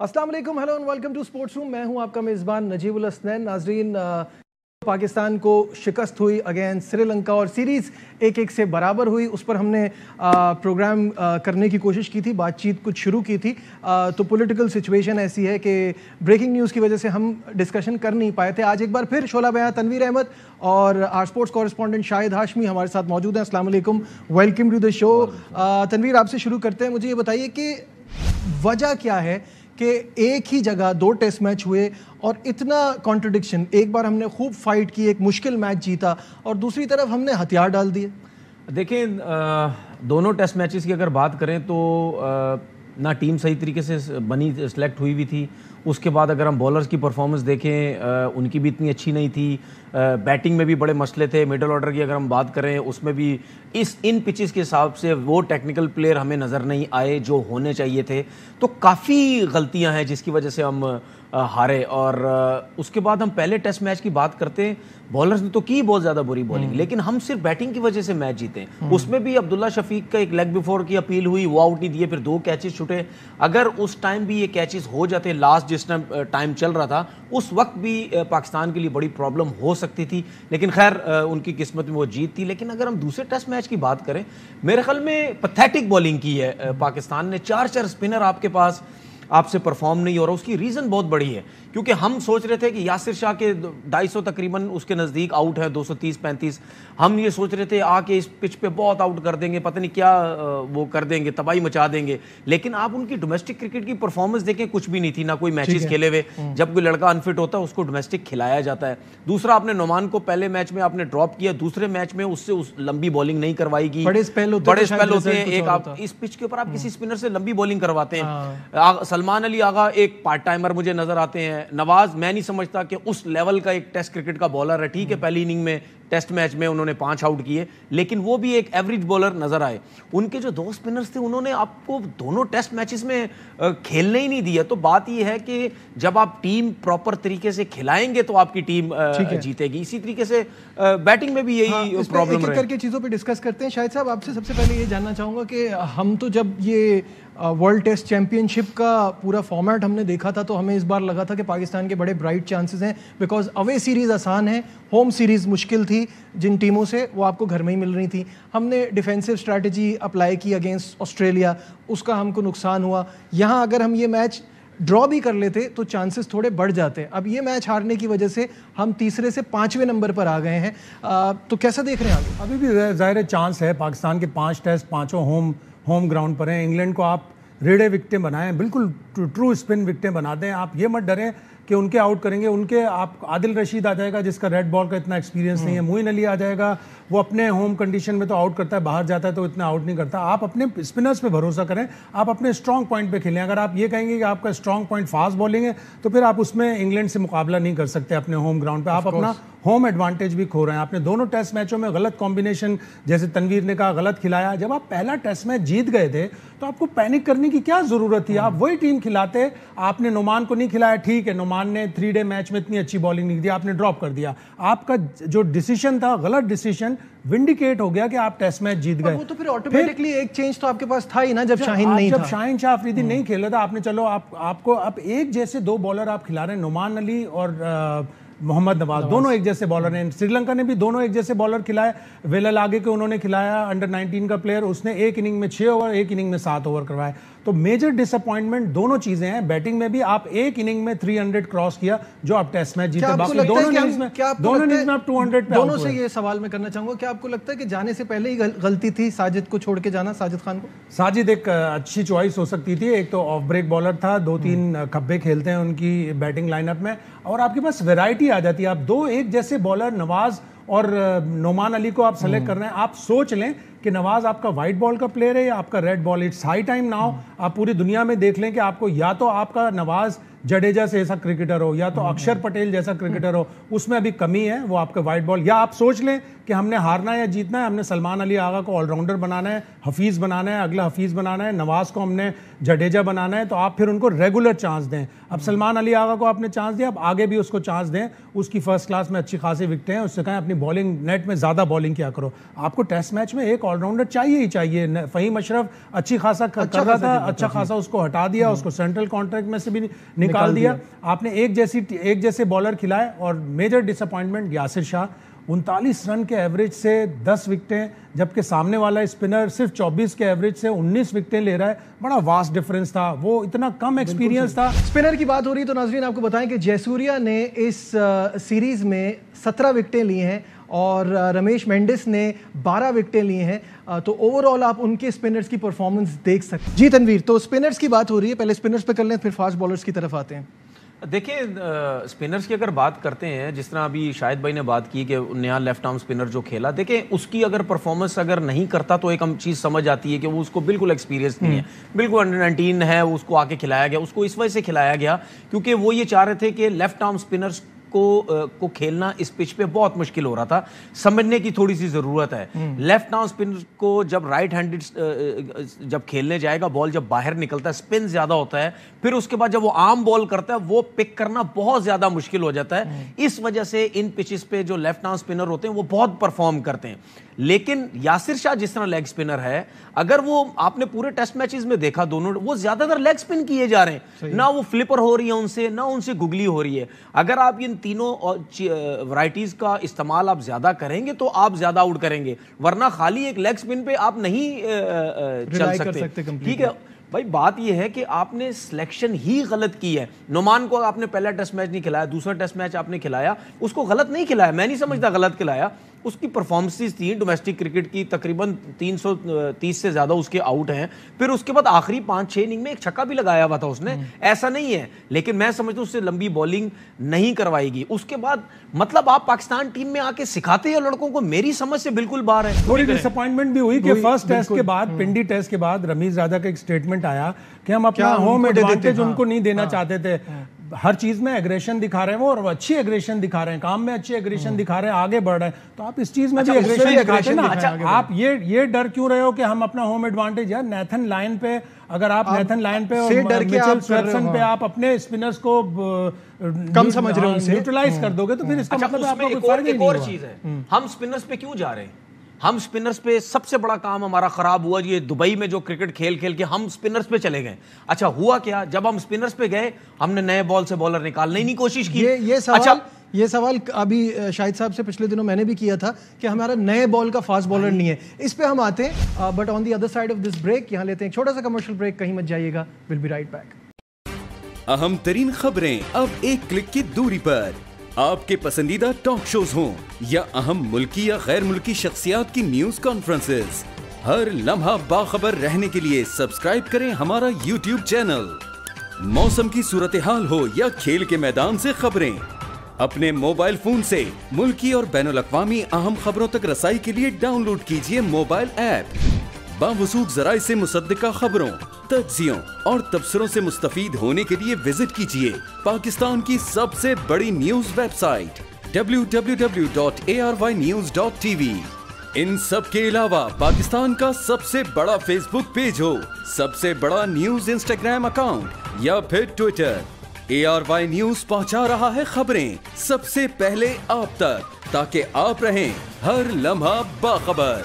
अस्सलाम वालेकुम, hello and welcome to sports room. मैं हूं आपका मेज़बान नजीबुल हसनैन। नाजरीन, पाकिस्तान को शिकस्त हुई अगेंस्ट श्रीलंका और सीरीज़ 1-1 से बराबर हुई। उस पर हमने प्रोग्राम करने की कोशिश की थी, बातचीत कुछ शुरू की थी। तो पॉलिटिकल सिचुएशन ऐसी है कि ब्रेकिंग न्यूज़ की वजह से हम डिस्कशन कर नहीं पाए थे। आज एक बार फिर शोला बयां तनवीर अहमद और our sports correspondent Shahid Hashmi हमारे साथ मौजूद हैं। अस्सलाम वालेकुम, welcome to the show. Tanveer, आपसे शुरू करते हैं। मुझे ये बताइए कि वजह क्या है कि एक ही जगह 2 टेस्ट मैच हुए और इतना कॉन्ट्रडिक्शन। एक बार हमने खूब फाइट की, एक मुश्किल मैच जीता, और दूसरी तरफ हमने हथियार डाल दिए। देखें, दोनों टेस्ट मैचेस की अगर बात करें तो ना टीम सही तरीके से बनी सेलेक्ट हुई भी थी। उसके बाद अगर हम बॉलर्स की परफॉर्मेंस देखें, उनकी भी इतनी अच्छी नहीं थी। बैटिंग में भी बड़े मसले थे। मिडल ऑर्डर की अगर हम बात करें, उसमें भी इन पिचेस के हिसाब से वो टेक्निकल प्लेयर हमें नज़र नहीं आए जो होने चाहिए थे। तो काफ़ी गलतियां हैं जिसकी वजह से हम हारे। और उसके बाद हम पहले टेस्ट मैच की बात करते हैं, बॉलर्स ने तो की बहुत ज़्यादा बुरी बॉलिंग, लेकिन हम सिर्फ बैटिंग की वजह से मैच जीते। उसमें भी अब्दुल्ला शफीक का एक लेग बिफोर की अपील हुई, वो आउट नहीं दिए, फिर 2 कैचेस छूटे। अगर उस टाइम भी ये कैचेस हो जाते, लास्ट जिस टाइम चल रहा था, उस वक्त भी पाकिस्तान के लिए बड़ी प्रॉब्लम हो सकती थी। लेकिन खैर उनकी किस्मत में वो जीत थी। लेकिन अगर हम दूसरे टेस्ट मैच की बात करें, मेरे ख्याल में पैथेटिक बॉलिंग की है पाकिस्तान ने। 4 स्पिनर आपके पास आपसे परफॉर्म नहीं हो रहा। उसकी रीज़न बहुत बड़ी है, क्योंकि हम सोच रहे थे कि यासिर शाह के 250 तकरीबन उसके नज़दीक आउट है, 230-35। हम ये सोच रहे थे आके इस पिच पे बहुत आउट कर देंगे, पता नहीं क्या वो कर देंगे, तबाही मचा देंगे। लेकिन आप उनकी डोमेस्टिक क्रिकेट की परफॉर्मेंस देखें, कुछ भी नहीं थी, ना कोई मैचेस खेले हुए। जब कोई लड़का अनफिट होता है उसको डोमेस्टिक खिलाया जाता है। दूसरा, आपने नोमान को पहले मैच में आपने ड्रॉप किया, दूसरे मैच में उससे उस लंबी बॉलिंग नहीं करवाएगी। बड़े स्पेल होते हैं। एक आप इस पिच के ऊपर आप किसी स्पिनर से लंबी बॉलिंग करवाते हैं। सलमान अली आगा एक पार्ट टाइमर मुझे नजर आते हैं। नवाज, मैं नहीं समझता कि उस लेवल का एक टेस्ट क्रिकेट का बॉलर है। ठीक है, पहली इनिंग में टेस्ट मैच में उन्होंने 5 आउट किए, लेकिन वो भी एक एवरेज बॉलर नजर आए। उनके जो 2 स्पिनर्स थे, उन्होंने आपको दोनों टेस्ट मैचेस में खेलने ही नहीं दिया। तो बात यह है कि जब आप टीम प्रॉपर तरीके से खिलाएंगे तो आपकी टीम जीतेगी। इसी तरीके से बैटिंग में भी यही प्रॉब्लम है। करके चीजों पे डिस्कस करते हैं। शाहिद साहब, आपसे सबसे पहले ये जानना चाहूंगा कि हम तो जब ये वर्ल्ड टेस्ट चैंपियनशिप का पूरा फॉर्मेट हमने देखा था, तो हमें इस बार लगा था कि पाकिस्तान के बड़े ब्राइट चांसेस हैं, बिकॉज अवे सीरीज़ आसान है, होम सीरीज़ मुश्किल थी। जिन टीमों से वो आपको घर में ही मिल रही थी। हमने डिफेंसिव स्ट्रैटेजी अप्लाई की अगेंस्ट ऑस्ट्रेलिया, उसका हमको नुकसान हुआ। यहाँ अगर हम ये मैच ड्रॉ भी कर लेते तो चांसेस थोड़े बढ़ जाते। अब ये मैच हारने की वजह से हम तीसरे से 5वें नंबर पर आ गए हैं। तो कैसा देख रहे हैं आगे? अभी भी जाहिर चांस है। पाकिस्तान के 5 टेस्ट 5 होम ग्राउंड पर हैं। इंग्लैंड को आप रेडे विकेटें बनाएं, बिल्कुल ट्रू स्पिन विकेटें बना दें। आप ये मत डरें कि उनके आउट करेंगे। उनके आप आदिल रशीद आ जाएगा, जिसका रेड बॉल का इतना एक्सपीरियंस नहीं है। मोइन अली आ जाएगा, वो अपने होम कंडीशन में तो आउट करता है, बाहर जाता है तो इतना आउट नहीं करता। आप अपने स्पिनर्स पे भरोसा करें, आप अपने स्ट्रॉन्ग पॉइंट पे खेलें। अगर आप ये कहेंगे कि आपका स्ट्रॉन्ग पॉइंट फास्ट बॉलिंग है, तो फिर आप उसमें इंग्लैंड से मुकाबला नहीं कर सकते अपने होम ग्राउंड पे। आप अपना होम एडवांटेज भी खो रहे हैं। आपने दोनों टेस्ट मैचों में गलत कॉम्बिनेशन, जैसे तनवीर ने कहा, गलत खिलाया। जब आप पहला टेस्ट मैच जीत गए थे तो आपको पैनिक करने की क्या जरूरत थी? आप वही टीम खिलाते। आपने नोमान को नहीं खिलाया, ठीक है, नोमान ने 3 डे मैच में इतनी अच्छी बॉलिंग नहीं दी, आपने ड्रॉप कर दिया। आपका जो डिसीजन था, गलत डिसीजन विंडिकेट हो गया कि आप टेस्ट मैच जीत गए। वो तो फिर ऑटोमेटिकली एक चेंज तो आपके पास था ही ना, जब शाहीन नहीं था। जब शाहीन शाह अफरीदी नहीं खेला था, आपने चलो आपको अब एक जैसे 2 बॉलर आप खिला रहे हैं, नोमान अली और मोहम्मद नवाज, दोनों एक जैसे बॉलर हैं। श्रीलंका ने भी दोनों एक जैसे बॉलर खिलाए। वेलल आगे के उन्होंने खिलाया, अंडर 19 का प्लेयर, उसने एक इनिंग में 6 ओवर, एक इनिंग में 7 ओवर करवाए। तो मेजर डिसअपॉइंटमेंट दोनों चीजें हैं। बैटिंग में भी आप एक इनिंग में 300 क्रॉस किया, जो आप टेस्ट मैच जीते। बाकी दोनों इनिंग्स में आप 200 पे दोनों से ये सवाल मैं करना चाहूंगा, क्या आपको लगता है कि जाने से पहले ही गलती थी साजिद को छोड़ के जाना, साजिद खान को? साजिद एक अच्छी चॉइस हो सकती थी। एक तो ऑफ ब्रेक बॉलर था, 2-3 खब्बे खेलते हैं उनकी बैटिंग लाइनअप में, और आपके पास वैरायटी आ जाती है। आप 2 एक जैसे बॉलर नवाज और नोमान अली को आप सेलेक्ट कर रहे हैं। आप सोच लें कि नवाज आपका व्हाइट बॉल का प्लेयर है या आपका red ball. It's high time now. आप पूरी दुनिया में देख लें कि आपको या तो आपका नवाज जडेजा से ऐसा क्रिकेटर हो या तो अक्षर पटेल जैसा क्रिकेटर हो, उसमें अभी कमी है, वो आपका वाइट बॉल। या आप सोच लें कि हमने हारना है या जीतना है, हमने सलमान अली आगा को ऑलराउंडर बनाना है, हफीज़ बनाना है, अगला हफीज़ बनाना है, नवाज को हमने जडेजा बनाना है, तो आप फिर उनको रेगुलर चांस दें। अब सलमान अली आगा को आपने चांस दिया, अब आगे भी उसको चांस दें, उसकी फर्स्ट क्लास में अच्छी खासी विकेटें हैं, उससे कहें अपनी बॉलिंग नेट में ज़्यादा बॉलिंग किया करो। आपको टेस्ट मैच में एक ऑलराउंडर चाहिए ही चाहिए। फ़हीम अशरफ अच्छी खासा कर रहा था, अच्छा खासा उसको हटा दिया, उसको सेंट्रल कॉन्ट्रैक्ट में से भी निकाल दिया। आपने एक जैसे बॉलर खिलाए। और major disappointment Yasir Shah, 39 run के एवरेज से 10 विकेटें, जबकि सामने वाला स्पिनर सिर्फ 24 के एवरेज से 19 विकेटें ले रहा है। बड़ा वास्ट डिफरेंस था, वो इतना कम एक्सपीरियंस था। स्पिनर की बात हो रही है तो नाजरीन आपको बताएं कि जयसूर्या ने इस सीरीज में 17 विकेटें ली हैं और रमेश मेंडिस ने 12 विकेटें ली हैं। तो ओवरऑल आप उनके स्पिनर्स की परफॉर्मेंस देख सकते हैं। जी तनवीर, तो स्पिनर्स की बात हो रही है, पहले स्पिनर्स पे कर लें फिर फास्ट बॉलर्स की तरफ आते हैं। देखिए, स्पिनर्स की अगर बात करते हैं, जिस तरह अभी शाहिद भाई ने बात की कि नया लेफ्ट आर्म स्पिनर जो खेला, देखिए उसकी अगर परफॉर्मेंस अगर नहीं करता तो एक हम चीज़ समझ आती है कि वो उसको बिल्कुल एक्सपीरियंस नहीं है, बिल्कुल अंडर 19 है, उसको आके खिलाया गया। उसको इस वजह से खिलाया गया क्योंकि वो ये चाह रहे थे कि लेफ्ट आर्म स्पिनर्स को खेलना इस पिच पे बहुत मुश्किल हो रहा था, समझने की थोड़ी सी जरूरत है। लेफ्ट आर्म स्पिनर को जब राइट हैंडेड जब खेलने जाएगा, बॉल जब बाहर निकलता है, स्पिन ज्यादा होता है, फिर उसके बाद जब वो आर्म बॉल करता है वो पिक करना बहुत ज्यादा मुश्किल हो जाता है। इस वजह से इन पिचेस पे जो लेफ्ट आर्म स्पिनर होते हैं वो बहुत परफॉर्म करते हैं। लेकिन यासिर शाह जिस तरह लेग स्पिनर है, अगर वो आपने पूरे टेस्ट मैचेस में देखा, दोनों वो ज्यादातर लेग स्पिन किए जा रहे हैं, ना वो फ्लिपर हो रही है उनसे, ना उनसे गुगली हो रही है। अगर आप इन तीनों वैरायटीज का इस्तेमाल आप ज्यादा करेंगे तो आप ज्यादा आउट करेंगे, वरना खाली एक लेग स्पिन पे आप नहीं चल सकते। ठीक है भाई, बात यह है कि आपने सिलेक्शन ही गलत की है। नुमान को आपने पहला टेस्ट मैच नहीं खिलाया, दूसरा टेस्ट मैच आपने खिलाया, उसको गलत नहीं खिलाया, मैं नहीं समझता गलत खिलाया। उसकी परफॉर्मेंसेस थी डोमेस्टिक क्रिकेट की, तकरीबन 330 से ज्यादा उसके आउट हैं। फिर उसके बाद आखिरी 5-6 इनिंग में एक छक्का भी लगाया हुआ था उसने, ऐसा नहीं है, लेकिन मैं समझता हूं उससे लंबी बॉलिंग नहीं करवाएगी। उसके बाद मतलब आप पाकिस्तान टीम में आके सिखाते हैं लड़कों को, मेरी समझ से बिल्कुल बाहर है। थोड़ी डिसअपॉइंटमेंट भी हुई कि फर्स्ट टेस्ट के बाद, पिंडी टेस्ट के बाद रमीज राजा का एक स्टेटमेंट आया कि हम अपना होम एडवांटेज उनको नहीं देना चाहते थे। हर चीज में एग्रेशन दिखा रहे हैं वो, और अच्छी एग्रेशन दिखा रहे हैं, काम में अच्छी एग्रेशन दिखा रहे हैं, आगे बढ़ रहे हैं। तो आप इस चीज में भी एग्रेशन दिखाते हैं ना। अच्छा, आप ये डर क्यों रहे हो कि हम अपना होम एडवांटेज, यार नेथन लायन पे, अगर आप नेथन लायन पे और मिचेल स्वेटसन पे आप अपने स्पिनर्स को कम समझ रहे हो, न्यूट्रलाइज कर दोगे तो फिर इसका मतलब आपको कोई फर्क ही नहीं होगा। एक और चीज है, हम स्पिनर्स पे क्यों जा रहे हैं? हम स्पिनर्स पे सबसे बड़ा काम हमारा खराब हुआ ये दुबई में जो क्रिकेट खेल के हम स्पिनर्स पे चले गए। अच्छा हुआ क्या, जब हम स्पिनर्स पे गए हमने नए बॉल से बॉलर निकालने की कोशिश की। ये सवाल अभी शाहिद साहब से पिछले दिनों मैंने भी किया था कि हमारा नए बॉल का फास्ट बॉलर नहीं है। इस पे हम आते हैं, but on the other side of this break यहाँ लेते हैं एक छोटा सा कमर्शियल ब्रेक, कहीं मत जाइएगा, विल बी राइट बैक। अहम तरीन खबरें अब एक क्लिक की दूरी पर, आपके पसंदीदा टॉक शोज हों या अहम मुल्की या गैर मुल्की शख्सियात की न्यूज कॉन्फ्रेंसेस, हर लम्हा बाखबर रहने के लिए सब्सक्राइब करें हमारा YouTube चैनल। मौसम की सूरत हाल हो या खेल के मैदान से खबरें, अपने मोबाइल फोन से मुल्की और बैनुल-अक़वामी अहम खबरों तक रसाई के लिए डाउनलोड कीजिए मोबाइल ऐप। बावसूख ज़राए से मुसद्दिका खबरों, तज्ज़ियों और तबसरों से मुस्तफ़ीद होने के लिए विजिट कीजिए पाकिस्तान की सबसे बड़ी न्यूज वेबसाइट www.arynews.tv। इन सब के अलावा पाकिस्तान का सबसे बड़ा फेसबुक पेज हो, सबसे बड़ा न्यूज इंस्टाग्राम अकाउंट या फिर ट्विटर, ARY न्यूज पहुंचा रहा है खबरें सबसे पहले आप तक, ताकि आप रहें हर लम्हा बाखबर।